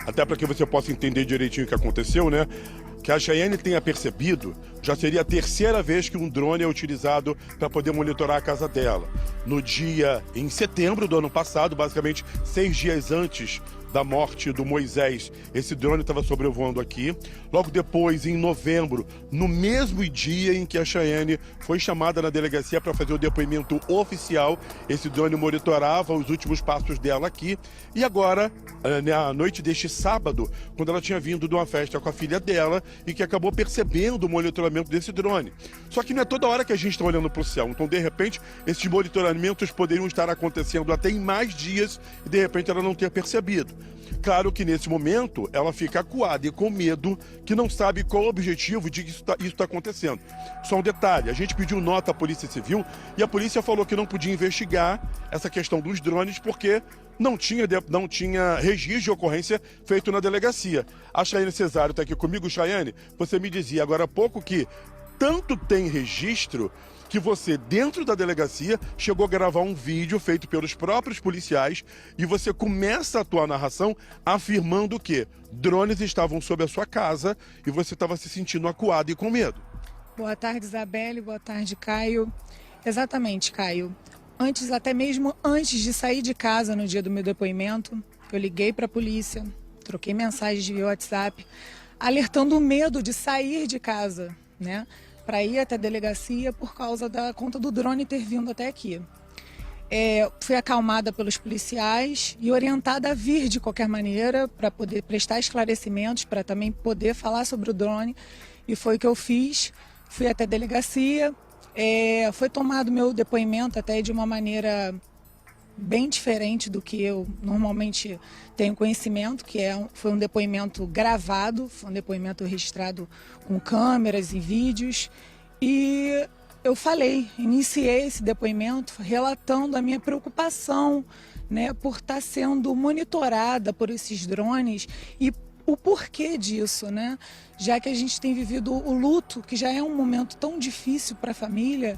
até para que você possa entender direitinho o que aconteceu, né? Que a Chayane tenha percebido, já seria a terceira vez que um drone é utilizado para poder monitorar a casa dela. Em setembro do ano passado, basicamente 6 dias antes da morte do Moisés, esse drone estava sobrevoando aqui. Logo depois, em novembro, no mesmo dia em que a Chayane foi chamada na delegacia para fazer o depoimento oficial, esse drone monitorava os últimos passos dela aqui. E agora, na noite deste sábado, quando ela tinha vindo de uma festa com a filha dela e que acabou percebendo o monitoramento desse drone. Só que não é toda hora que a gente está olhando para o céu. Então, de repente, esses monitoramentos poderiam estar acontecendo até em mais dias e, de repente, ela não ter percebido. Claro que nesse momento ela fica acuada e com medo, que não sabe qual o objetivo de que isso está acontecendo. Só um detalhe, a gente pediu nota à Polícia Civil e a polícia falou que não podia investigar essa questão dos drones porque não tinha registro de ocorrência feito na delegacia. A Chayane Cesário está aqui comigo. Chayane, você me dizia agora há pouco que tanto tem registro que você, dentro da delegacia, chegou a gravar um vídeo feito pelos próprios policiais e você começa a tua narração afirmando que drones estavam sob a sua casa e você estava se sentindo acuado e com medo. Boa tarde, Isabelle. Boa tarde, Caio. Exatamente, Caio. Até mesmo antes de sair de casa no dia do meu depoimento, eu liguei para a polícia, troquei mensagens via WhatsApp, alertando o medo de sair de casa, né? Para ir até a delegacia por causa da conta do drone ter vindo até aqui. Fui acalmada pelos policiais e orientada a vir de qualquer maneira para poder prestar esclarecimentos, para também poder falar sobre o drone. E foi o que eu fiz. Fui até a delegacia, foi tomado meu depoimento até de uma maneira bem diferente do que eu normalmente tenho conhecimento, foi um depoimento gravado, foi um depoimento registrado com câmeras e vídeos. E eu iniciei esse depoimento relatando a minha preocupação, né, por estar sendo monitorada por esses drones e o porquê disso, né? Já que a gente tem vivido o luto, que já é um momento tão difícil para a família,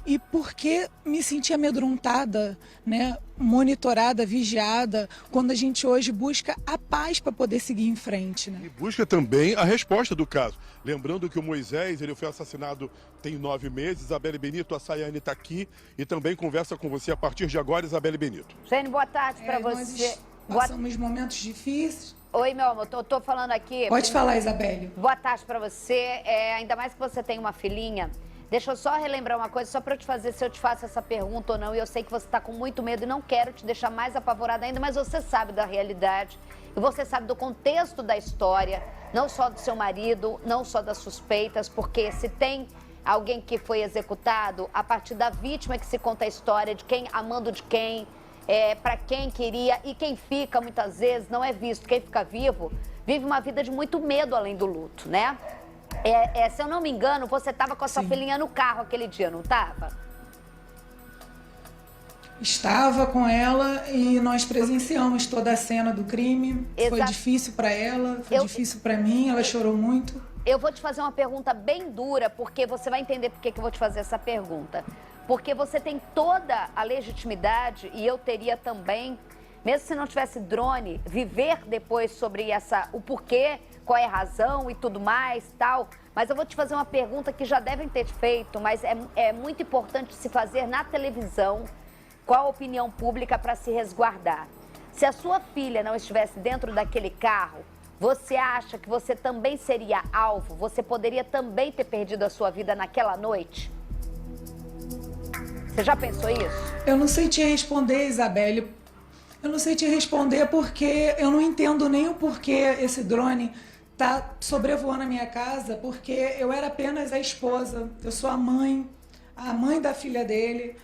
e porque me senti amedrontada, né, monitorada, vigiada, quando a gente hoje busca a paz para poder seguir em frente, né? E busca também a resposta do caso. Lembrando que o Moisés, ele foi assassinado tem 9 meses. Isabelle Benito, a Chayane está aqui e também conversa com você a partir de agora, Isabelle Benito. Jane, boa tarde para você. Passamos momentos difíceis. Oi, meu amor, tô falando aqui. Pode falar, Isabelle. Boa tarde para você. Ainda mais que você tem uma filhinha. Deixa eu só relembrar uma coisa, só para eu te fazer, se eu te faço essa pergunta ou não. E eu sei que você está com muito medo e não quero te deixar mais apavorada ainda, mas você sabe da realidade. E você sabe do contexto da história, não só do seu marido, não só das suspeitas, porque se tem alguém que foi executado, a partir da vítima que se conta a história de quem amando de quem, para quem queria, e quem fica muitas vezes não é visto. Quem fica vivo vive uma vida de muito medo além do luto, né? Se eu não me engano, você estava com a sua filhinha no carro aquele dia, não estava? Estava com ela e nós presenciamos toda a cena do crime. Foi difícil para ela, foi difícil para mim, ela chorou muito. Eu vou te fazer uma pergunta bem dura, porque você vai entender por que eu vou te fazer essa pergunta. Porque você tem toda a legitimidade, e eu teria também, mesmo se não tivesse drone, viver depois sobre o porquê, qual é a razão e tudo mais, tal. Mas eu vou te fazer uma pergunta que já devem ter feito, mas é muito importante se fazer na televisão, qual a opinião pública para se resguardar. Se a sua filha não estivesse dentro daquele carro, você acha que você também seria alvo? Você poderia também ter perdido a sua vida naquela noite? Você já pensou isso? Eu não sei te responder, Isabelle. Eu não sei te responder porque eu não entendo nem o porquê esse drone tá sobrevoando a minha casa, porque eu era apenas a esposa, eu sou a mãe da filha dele.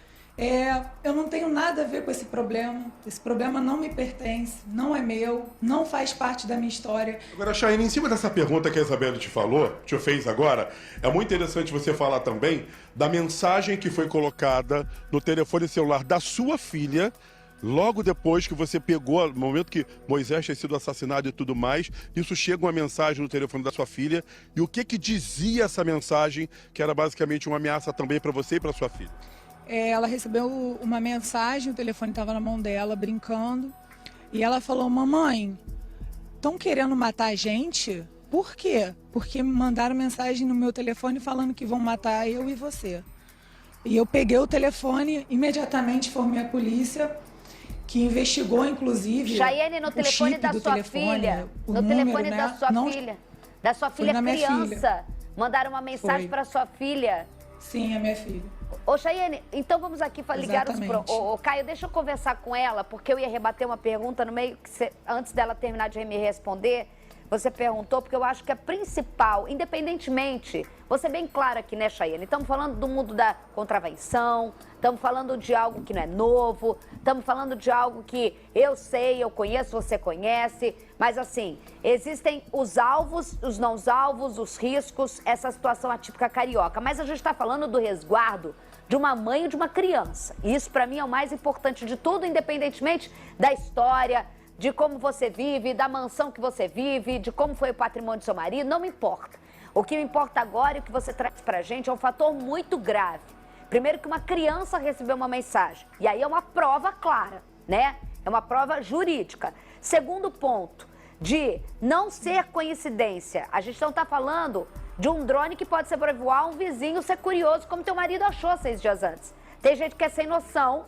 Eu não tenho nada a ver com esse problema não me pertence, não é meu, não faz parte da minha história. Agora, Chayane, em cima dessa pergunta que a Isabelle te fez agora, é muito interessante você falar também da mensagem que foi colocada no telefone celular da sua filha, logo depois que você pegou, no momento que Moisés tinha sido assassinado e tudo mais, isso chega uma mensagem no telefone da sua filha, e o que dizia essa mensagem, que era basicamente uma ameaça também para você e para sua filha? Ela recebeu uma mensagem, o telefone estava na mão dela, brincando, e ela falou: mamãe, estão querendo matar a gente? Por quê? Porque me mandaram mensagem no meu telefone falando que vão matar eu e você. E eu peguei o telefone, imediatamente informei a polícia, que investigou, inclusive, Chayane, no o telefone chip da do sua telefone, filha, o no número, telefone né? da sua Não, filha foi na minha criança, filha. mandaram uma mensagem Foi. para sua filha. Sim, a minha filha. Ô, Chayane, então vamos aqui ligar os... Exatamente. Ô, Caio, deixa eu conversar com ela, porque eu ia rebater uma pergunta no meio, que antes dela terminar de me responder, você perguntou, porque eu acho que a principal, independentemente, vou ser bem clara aqui, né, Chayane? Estamos falando do mundo da contravenção, estamos falando de algo que não é novo, estamos falando de algo que eu sei, eu conheço, você conhece, mas assim, existem os alvos, os não alvos, os riscos, essa situação atípica carioca. Mas a gente está falando do resguardo de uma mãe e de uma criança. E isso, para mim, é o mais importante de tudo, independentemente da história, de como você vive, da mansão que você vive, de como foi o patrimônio do seu marido, não me importa. O que me importa agora e o que você traz pra gente é um fator muito grave. Primeiro, que uma criança recebeu uma mensagem, e aí é uma prova clara, né? É uma prova jurídica. Segundo ponto, de não ser coincidência. A gente não tá falando de um drone que pode sobrevoar um vizinho, ser curioso, como teu marido achou 6 dias antes. Tem gente que é sem noção,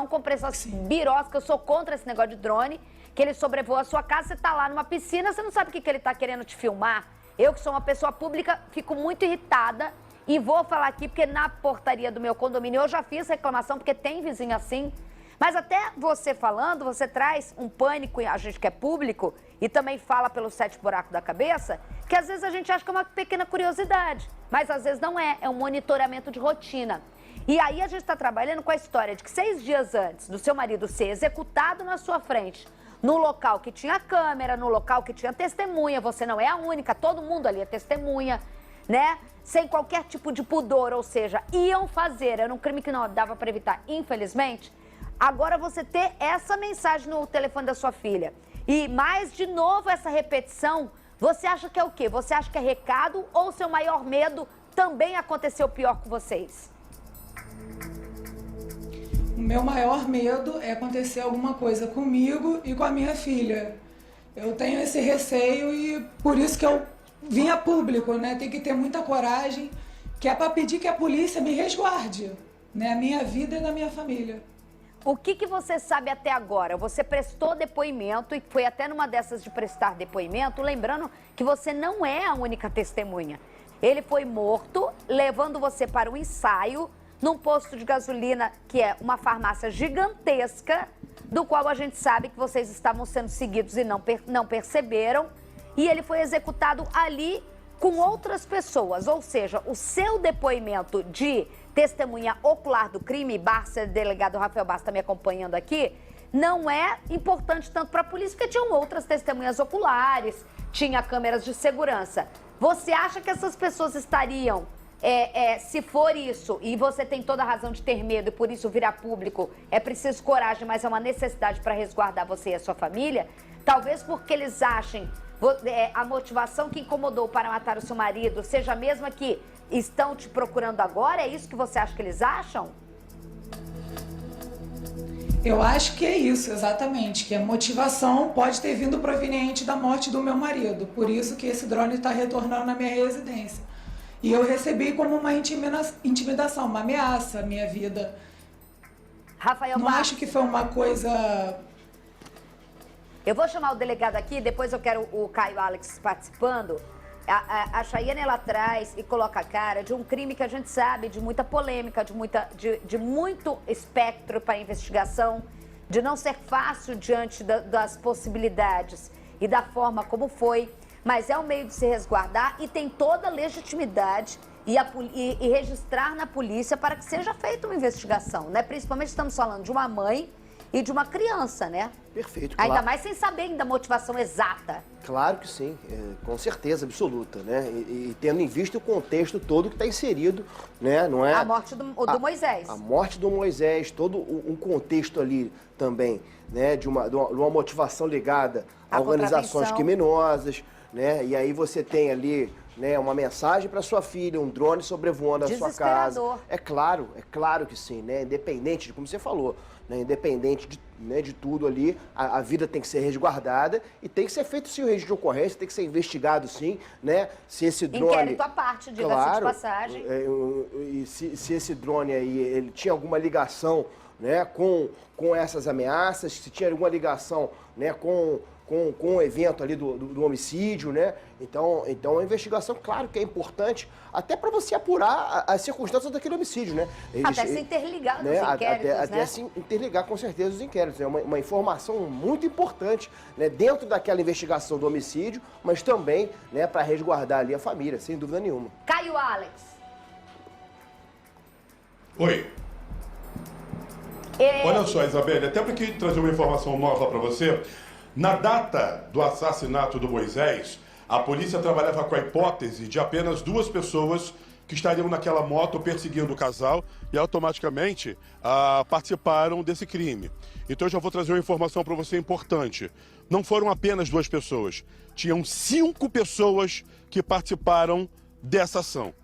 com pressões birós, que eu sou contra esse negócio de drone, que ele sobrevoa a sua casa, você tá lá numa piscina, você não sabe o que ele tá querendo te filmar. Eu, que sou uma pessoa pública, fico muito irritada e vou falar aqui, porque na portaria do meu condomínio eu já fiz reclamação, porque tem vizinho assim. Mas até você falando, você traz um pânico, a gente que é público, e também fala pelos 7 buracos da cabeça, que às vezes a gente acha que é uma pequena curiosidade, mas às vezes não é, é um monitoramento de rotina. E aí a gente está trabalhando com a história de que 6 dias antes do seu marido ser executado na sua frente, no local que tinha câmera, no local que tinha testemunha, você não é a única, todo mundo ali é testemunha, né? Sem qualquer tipo de pudor, ou seja, iam fazer, era um crime que não dava para evitar, infelizmente. Agora você ter essa mensagem no telefone da sua filha e mais de novo essa repetição, você acha que é o quê? Você acha que é recado ou seu maior medo também aconteceu pior com vocês? O meu maior medo é acontecer alguma coisa comigo e com a minha filha. Eu tenho esse receio e por isso que eu vim a público, né? Tem que ter muita coragem, que é para pedir que a polícia me resguarde, né? A minha vida e da minha família. O que você sabe até agora? Você prestou depoimento e foi até numa dessas de prestar depoimento, lembrando que você não é a única testemunha. Ele foi morto, levando você para o ensaio, num posto de gasolina, que é uma farmácia gigantesca, do qual a gente sabe que vocês estavam sendo seguidos e não perceberam. E ele foi executado ali com outras pessoas. Ou seja, o seu depoimento de testemunha ocular do crime, Barça, delegado Rafael Barça está me acompanhando aqui, não é importante tanto para a polícia, porque tinham outras testemunhas oculares, tinha câmeras de segurança. Você acha que essas pessoas estariam... se for isso, e você tem toda a razão de ter medo e por isso virar público, é preciso coragem, mas é uma necessidade para resguardar você e a sua família, talvez porque eles achem a motivação que incomodou para matar o seu marido seja a mesma que estão te procurando agora? É isso que você acha que eles acham? Eu acho que é isso, exatamente, que a motivação pode ter vindo proveniente da morte do meu marido, por isso que esse drone está retornando na minha residência. E eu recebi como uma intimidação, uma ameaça à minha vida. Rafael Não Barça, acho que foi uma coisa... eu vou chamar o delegado aqui, depois eu quero o Caio Alex participando. A Chayane, ela traz e coloca a cara de um crime que a gente sabe, de muita polêmica, de muito espectro para a investigação, de não ser fácil diante das possibilidades e da forma como foi, mas é um meio de se resguardar e tem toda a legitimidade e registrar na polícia para que seja feita uma investigação, né? Principalmente estamos falando de uma mãe e de uma criança, né? Perfeito, claro. Ainda mais sem saber ainda a motivação exata. Claro que sim, com certeza absoluta, né? E tendo em vista o contexto todo que está inserido, né? Não é A morte do Moisés. A morte do Moisés, todo um contexto ali também, né? De uma motivação ligada a organizações criminosas, né? E aí você tem ali né, uma mensagem para sua filha, um drone sobrevoando a sua casa. É claro que sim, né? Independente de como você falou, né, independente de tudo ali, a vida tem que ser resguardada e tem que ser feito sim o registro de ocorrência, tem que ser investigado sim, né? Se esse drone... Inquérito à parte, diga-se de passagem. E se esse drone aí, ele tinha alguma ligação, né, com essas ameaças, se tinha alguma ligação, né, com o evento ali do homicídio, né? Então a investigação, claro que é importante, até para você apurar as circunstâncias daquele homicídio, né? Até se interligar nos inquéritos, né? Até se interligar com certeza os inquéritos. É uma informação muito importante, né, dentro daquela investigação do homicídio, mas também, né, para resguardar ali a família, sem dúvida nenhuma. Caio Alex. Oi. Olha só, Isabelle, até para trazer uma informação nova para você, na data do assassinato do Moisés, a polícia trabalhava com a hipótese de apenas 2 pessoas que estariam naquela moto perseguindo o casal e automaticamente participaram desse crime. Então eu já vou trazer uma informação para você importante. Não foram apenas 2 pessoas, tinham 5 pessoas que participaram dessa ação.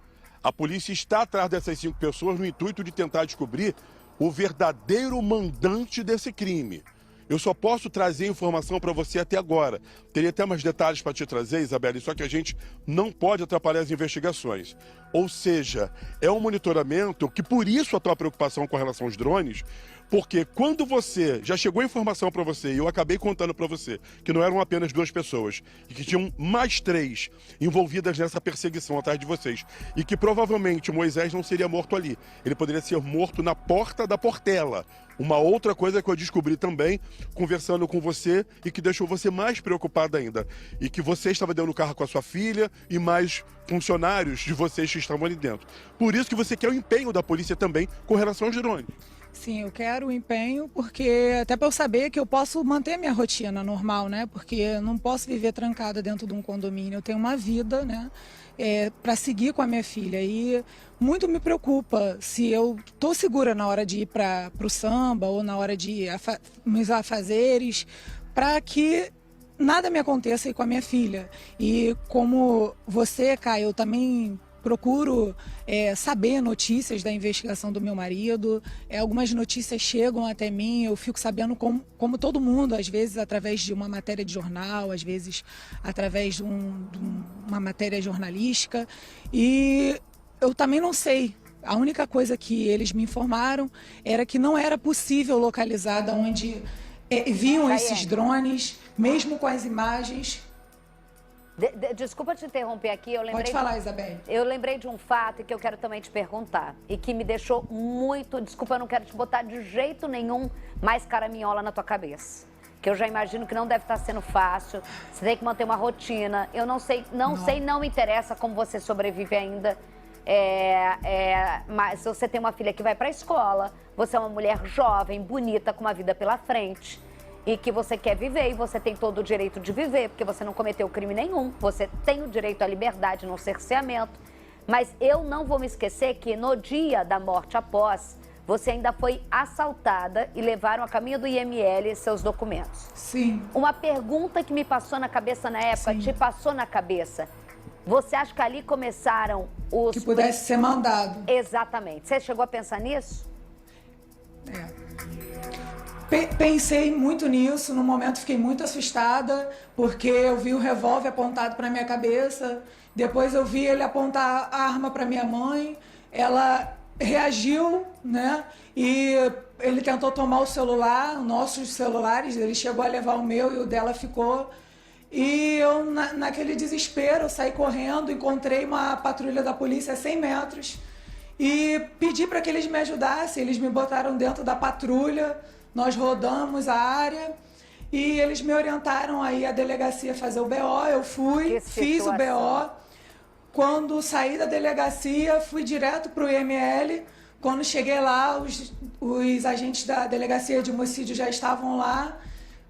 A polícia está atrás dessas 5 pessoas no intuito de tentar descobrir o verdadeiro mandante desse crime. Eu só posso trazer informação para você até agora. Teria até mais detalhes para te trazer, Isabelle, só que a gente não pode atrapalhar as investigações. Ou seja, é um monitoramento que, por isso a tua preocupação com relação aos drones, porque quando você, já chegou a informação para você, e eu acabei contando para você, que não eram apenas 2 pessoas, e que tinham mais 3 envolvidas nessa perseguição atrás de vocês, e que provavelmente o Moisés não seria morto ali, ele poderia ser morto na porta da Portela. Uma outra coisa que eu descobri também, conversando com você, e que deixou você mais preocupada ainda, e que você estava dentro do carro com a sua filha e mais funcionários de vocês que estavam ali dentro. Por isso que você quer o empenho da polícia também com relação aos drones. Sim, eu quero o empenho, porque até para eu saber que eu posso manter minha rotina normal, né? Porque eu não posso viver trancada dentro de um condomínio. Eu tenho uma vida, né? Para seguir com a minha filha. E muito me preocupa se eu estou segura na hora de ir para o samba ou na hora de ir nos afazeres, para que nada me aconteça aí com a minha filha. E como você, Caio, eu também procuro saber notícias da investigação do meu marido. Algumas notícias chegam até mim, eu fico sabendo como todo mundo, às vezes através de uma matéria de jornal, às vezes através de uma matéria jornalística. E eu também não sei. A única coisa que eles me informaram era que não era possível localizar de onde viam esses drones, mesmo com as imagens. Desculpa te interromper aqui, eu lembrei... Pode falar, Isabelle. Eu lembrei de um fato que eu quero também te perguntar e que me deixou muito... Desculpa, eu não quero te botar de jeito nenhum mais caraminhola na tua cabeça. Que eu já imagino que não deve estar sendo fácil, você tem que manter uma rotina. Eu não sei, não me interessa como você sobrevive ainda. Mas você tem uma filha que vai para a escola, você é uma mulher jovem, bonita, com uma vida pela frente. E que você quer viver, e você tem todo o direito de viver, porque você não cometeu crime nenhum, você tem o direito à liberdade no cerceamento. Mas eu não vou me esquecer que no dia da morte após, você ainda foi assaltada e levaram a caminho do IML seus documentos. Sim. Uma pergunta que me passou na cabeça na época, te passou na cabeça. Você acha que ali começaram os... Que pudesse ser mandado. Exatamente. Você chegou a pensar nisso? Pensei muito nisso, no momento fiquei muito assustada, porque eu vi o revólver apontado para minha cabeça, depois eu vi ele apontar a arma para minha mãe, ela reagiu, né? E ele tentou tomar o celular, nossos celulares, ele chegou a levar o meu e o dela ficou. E eu, naquele desespero, eu saí correndo, encontrei uma patrulha da polícia a 100 metros e pedi para que eles me ajudassem, eles me botaram dentro da patrulha. Nós rodamos a área e eles me orientaram aí a delegacia fazer o BO. Eu fui, fiz o BO. Quando saí da delegacia, fui direto para o IML. Quando cheguei lá, os agentes da delegacia de homicídio já estavam lá.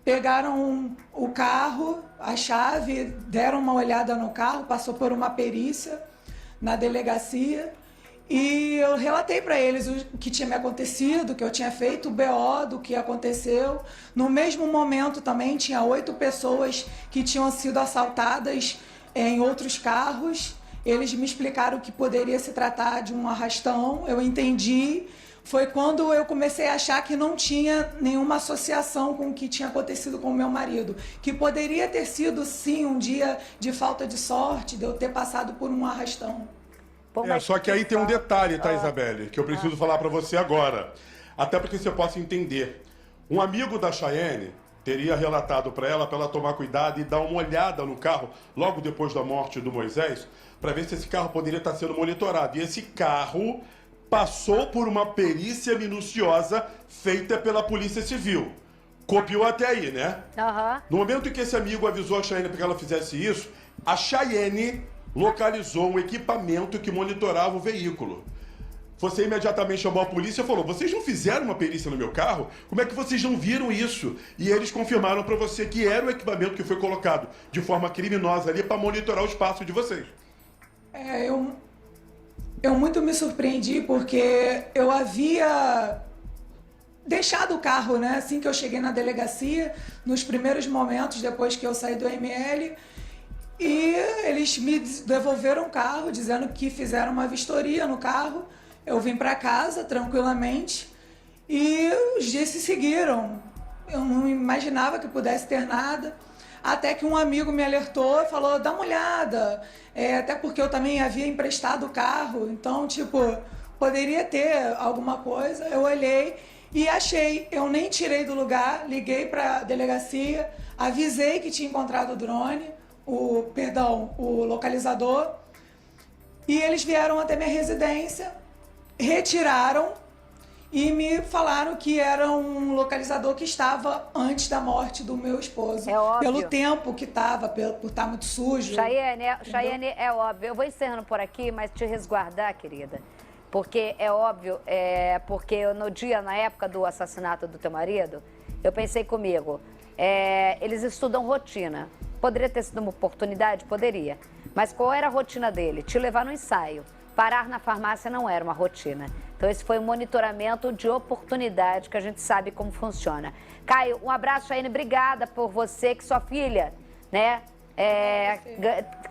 Pegaram o carro, a chave, deram uma olhada no carro, passou por uma perícia na delegacia. E eu relatei para eles o que tinha me acontecido, que eu tinha feito o BO do que aconteceu. No mesmo momento também tinha 8 pessoas que tinham sido assaltadas em outros carros. Eles me explicaram que poderia se tratar de um arrastão, eu entendi. Foi quando eu comecei a achar que não tinha nenhuma associação com o que tinha acontecido com o meu marido. Que poderia ter sido, sim, um dia de falta de sorte, de eu ter passado por um arrastão. Só que aí tem um detalhe, tá, Isabelle, que eu preciso falar pra você agora. Até porque você possa entender. Um amigo da Chayane teria relatado pra ela tomar cuidado e dar uma olhada no carro logo depois da morte do Moisés, pra ver se esse carro poderia estar sendo monitorado. E esse carro passou por uma perícia minuciosa feita pela Polícia Civil. Copiou até aí, né? Aham. No momento em que esse amigo avisou a Chayane para que ela fizesse isso, a Chayane localizou um equipamento que monitorava o veículo. Você imediatamente chamou a polícia e falou: vocês não fizeram uma perícia no meu carro? Como é que vocês não viram isso? E eles confirmaram para você que era o equipamento que foi colocado de forma criminosa ali para monitorar o espaço de vocês. Eu muito me surpreendi porque eu havia deixado o carro, né? Assim que eu cheguei na delegacia, nos primeiros momentos depois que eu saí do ML, e eles me devolveram o carro dizendo que fizeram uma vistoria no carro. Eu vim para casa tranquilamente e os dias se seguiram. Eu não imaginava que pudesse ter nada. Até que um amigo me alertou e falou: dá uma olhada. Até porque eu também havia emprestado o carro, então, poderia ter alguma coisa. Eu olhei e achei. Eu nem tirei do lugar, liguei para a delegacia, avisei que tinha encontrado o drone, o localizador, e eles vieram até minha residência, retiraram e me falaram que era um localizador que estava antes da morte do meu esposo. É óbvio. Pelo tempo que estava, por estar muito sujo. Chayane, é óbvio. Eu vou encerrando por aqui, mas te resguardar, querida. Porque é óbvio, porque na época do assassinato do teu marido, eu pensei comigo, eles estudam rotina. Poderia ter sido uma oportunidade? Poderia. Mas qual era a rotina dele? Te levar no ensaio. Parar na farmácia não era uma rotina. Então esse foi um monitoramento de oportunidade que a gente sabe como funciona. Caio, um abraço, Chayane, obrigada por você, que sua filha, né,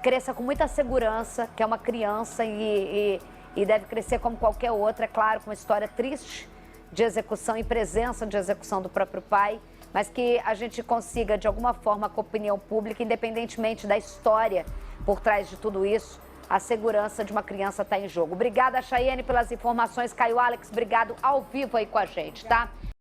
cresça com muita segurança, que é uma criança e deve crescer como qualquer outra, é claro, com uma história triste de execução e presença de execução do próprio pai, mas que a gente consiga, de alguma forma, com a opinião pública, independentemente da história por trás de tudo isso, a segurança de uma criança está em jogo. Obrigada, Chayane, pelas informações. Caio Alex, obrigado ao vivo aí com a gente, tá?